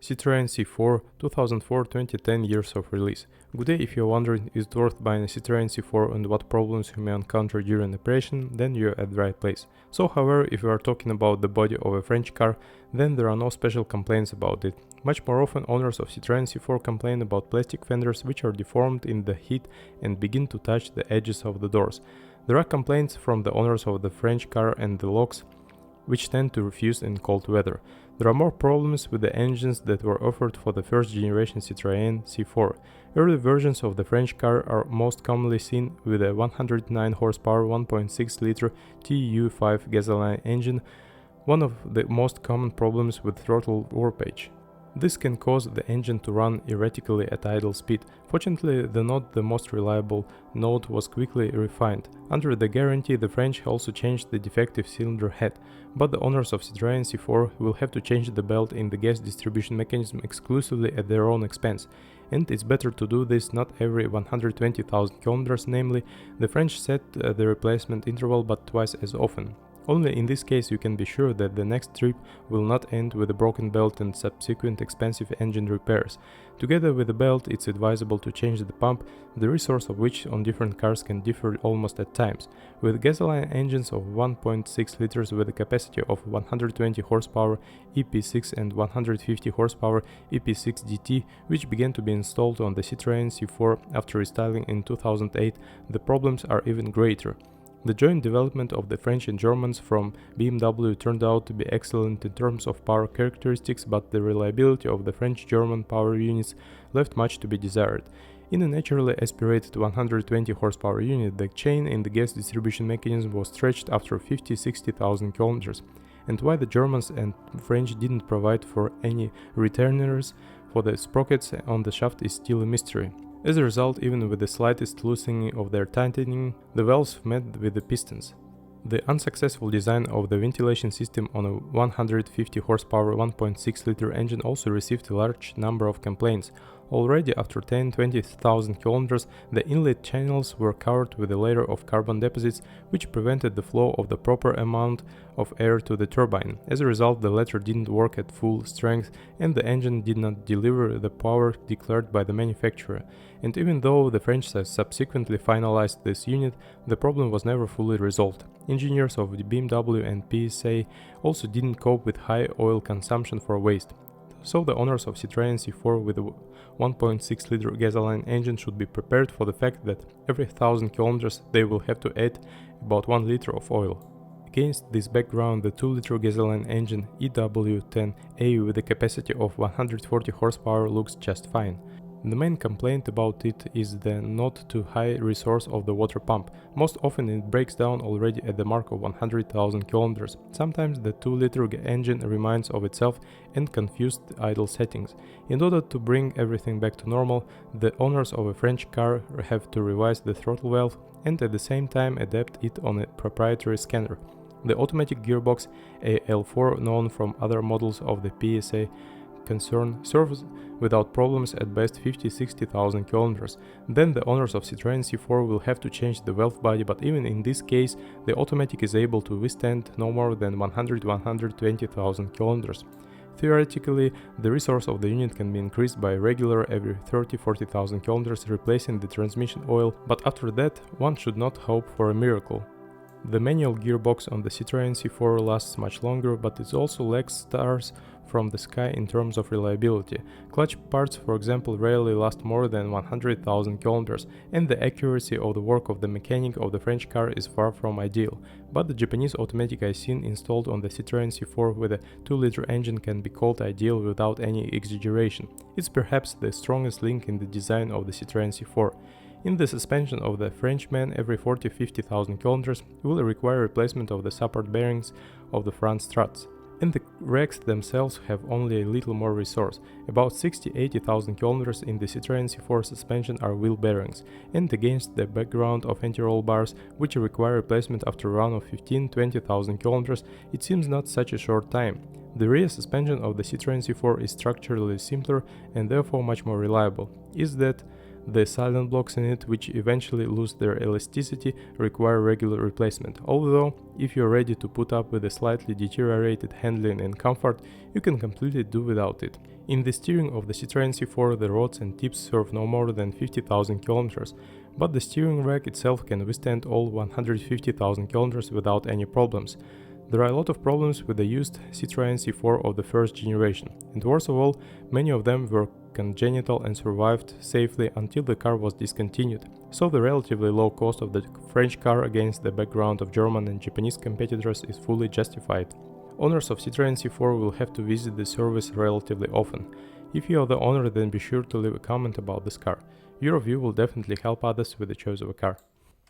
Citroen C4 2004 2010 years of release. Good day. If you're wondering is it worth buying a Citroen C4 and what problems you may encounter during operation, then you're at the right place. So however, if you are talking about the body of a French car, then there are no special complaints about it. Much more often owners of Citroen C4 complain about plastic fenders which are deformed in the heat and begin to touch the edges of the doors. There are complaints from the owners of the French car and the locks which tend to refuse in cold weather. There are more problems with the engines that were offered for the first generation Citroën C4. Early versions of the French car are most commonly seen with a 109 horsepower 1.6 liter TU5 gasoline engine, one of the most common problems with throttle warpage. This can cause the engine to run erratically at idle speed. Fortunately, not the most reliable node was quickly refined. Under the guarantee, the French also changed the defective cylinder head, but the owners of Citroën C4 will have to change the belt in the gas distribution mechanism exclusively at their own expense. And it's better to do this not every 120,000 kilometers, namely, the French set the replacement interval but twice as often. Only in this case you can be sure that the next trip will not end with a broken belt and subsequent expensive engine repairs. Together with the belt, it's advisable to change the pump, the resource of which on different cars can differ almost at times. With gasoline engines of 1.6 liters with a capacity of 120 horsepower EP6 and 150 horsepower EP6 DT, which began to be installed on the Citroën C4 after restyling in 2008, the problems are even greater. The joint development of the French and Germans from BMW turned out to be excellent in terms of power characteristics, but the reliability of the French-German power units left much to be desired. In a naturally aspirated 120 horsepower unit, the chain in the gas distribution mechanism was stretched after 50-60,000 kilometers, and why the Germans and French didn't provide for any returners for the sprockets on the shaft is still a mystery. As a result, even with the slightest loosening of their tightening, the valves met with the pistons. The unsuccessful design of the ventilation system on a 150 horsepower 1.6 liter engine also received a large number of complaints. Already after 10-20,000 kilometers, the inlet channels were covered with a layer of carbon deposits which prevented the flow of the proper amount of air to the turbine. As a result, the latter didn't work at full strength and the engine did not deliver the power declared by the manufacturer. And even though the French subsequently finalized this unit, the problem was never fully resolved. Engineers of the BMW and PSA also didn't cope with high oil consumption for waste. So the owners of Citroën C4 with a 1.6 liter gasoline engine should be prepared for the fact that every 1000 kilometers they will have to add about 1 liter of oil. Against this background, the 2-liter gasoline engine EW10A with a capacity of 140 horsepower looks just fine. The main complaint about it is the not too high resource of the water pump. Most often it breaks down already at the mark of 100,000 kilometers. Sometimes the 2-liter engine reminds of itself and confused idle settings. In order to bring everything back to normal, the owners of a French car have to revise the throttle valve and at the same time adapt it on a proprietary scanner. The automatic gearbox AL4, known from other models of the PSA concern, serves without problems at best 50-60,000 kilometers. Then the owners of Citroën C4 will have to change the valve body, but even in this case, the automatic is able to withstand no more than 100-120,000 kilometers. Theoretically, the resource of the unit can be increased by regular every 30-40,000 kilometers, replacing the transmission oil, but after that, one should not hope for a miracle. The manual gearbox on the Citroën C4 lasts much longer, but it also lacks stars from the sky in terms of reliability. Clutch parts, for example, rarely last more than 100,000 kilometers, and the accuracy of the work of the mechanic of the French car is far from ideal. But the Japanese automatic I've seen installed on the Citroën C4 with a 2-liter engine can be called ideal without any exaggeration. It's perhaps the strongest link in the design of the Citroën C4. In the suspension of the Frenchman, every 40-50,000 kilometers will require replacement of the support bearings of the front struts. And the racks themselves have only a little more resource. About 60-80,000 kilometers in the Citroën C4 suspension are wheel bearings, and against the background of anti-roll bars, which require replacement after a run of 15-20,000 kilometers, it seems not such a short time. The rear suspension of the Citroën C4 is structurally simpler and therefore much more reliable. Is that the silent blocks in it, which eventually lose their elasticity, require regular replacement, although If you're ready to put up with a slightly deteriorated handling and comfort, you can completely do without it. In the steering of the Citroen C4, the rods and tips serve no more than 50,000 kilometers, but the steering rack itself can withstand all 150,000 kilometers without any problems. There are a lot of problems with the used Citroen C4 of the first generation, and worst of all, many of them were congenital and survived safely until the car was discontinued, so the relatively low cost of the French car against the background of German and Japanese competitors is fully justified. Owners of Citroen C4 will have to visit the service relatively often. If you are the owner, then be sure to leave a comment about this car. Your review will definitely help others with the choice of a car.